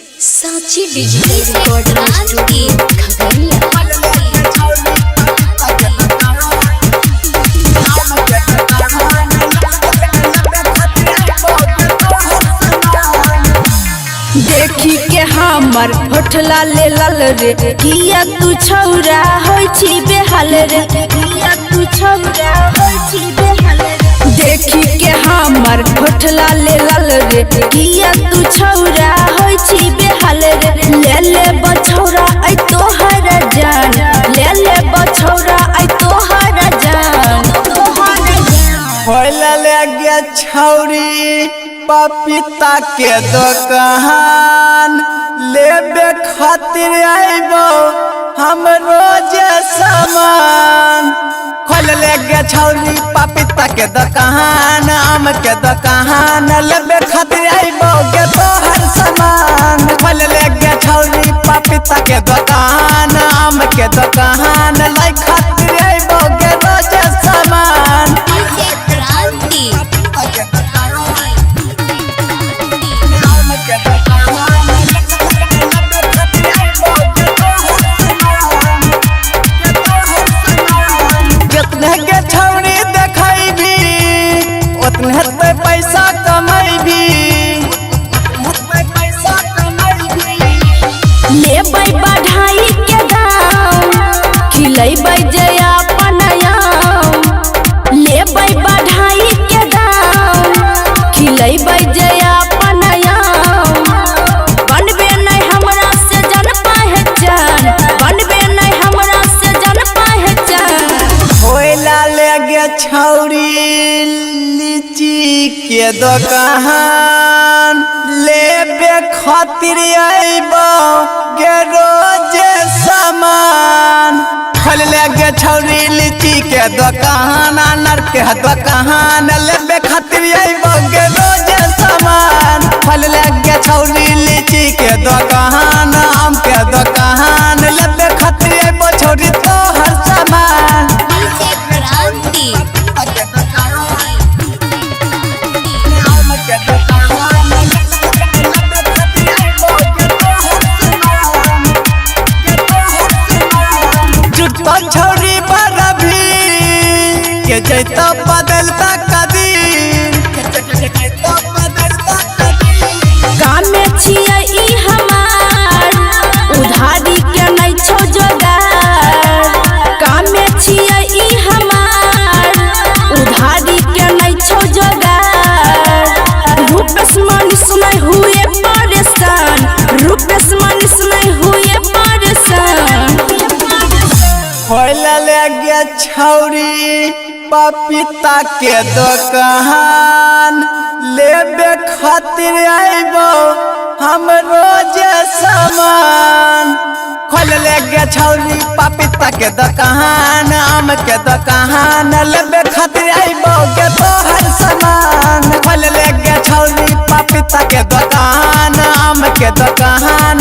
सांची digital recording studio Khagaria. देखी के हमर होठला ले लल रे किया तू छौरा होई छी बेहाल रे किया तू छौरा होई छी बेहाल रे। देखी के हमर होठला ले लल रे किया तू छौरा होई छी बेहाल रे। ले ले बछौरा आई तोहर जान, ले ले बछौरा आई तोहर जान, तोहर जान। होला ले गया छौरी पपीता के दुकान लेबे खातिर आइबो हम रोज सामान। खोल ले गया छौरी पपीता के दुकान, आम के दुकान लेबे खातिर आइबो गे तोहर सामान। खोल ले गया छौरी पपीता के दुकान, आम के दुकान लाई खातिर आइबो गे रोज सामान। जितने के छौरी देखैबी उतने ते पैसा कमैबी। लेबै बढ़ाई के दाम खिलैबै जे अपन आम। लेबै बढ़ाई के दाम खिलैबै जे अपन आम। बनबे नहीं हमरा से जन पहचान, बनबे नहीं हमरा से जन पहचान। होला ले गे छौरी लीची के दुकान लेबे खातिर आइबो गे रोज सामान। खोल ले गे छौरी लीची के दुकान, अनार के दुकान लेबे खातिर आइबो गे रोज सामान। खोल ले गे छौरी लीची के दुकान, आम के दुकान लेबे खातिर आइबो छौरी तोहर सामान। जुटो छौरी बड़ा भी के जैता बदलता कदीर। कामे छियै ई हमार उधारी के नहीं छौ जोगार। कामे छियै ई हमार उधारी के नहीं छौ जोगार। रूपेश मनीष नहीं हुए परेशान, रूपेश मनीष नहीं हुए परेशान। होला ले गया छौरी पपीता के दुकान लेबे खातिर आइबो हम रोज सामान। खोल ले गया छौरी पपीता के दुकान, आम के दुकान लेबे खातिर आइबो गे तोहर सामान। खोल ले गया छौरी पपीता के दुकान, आम के दुकान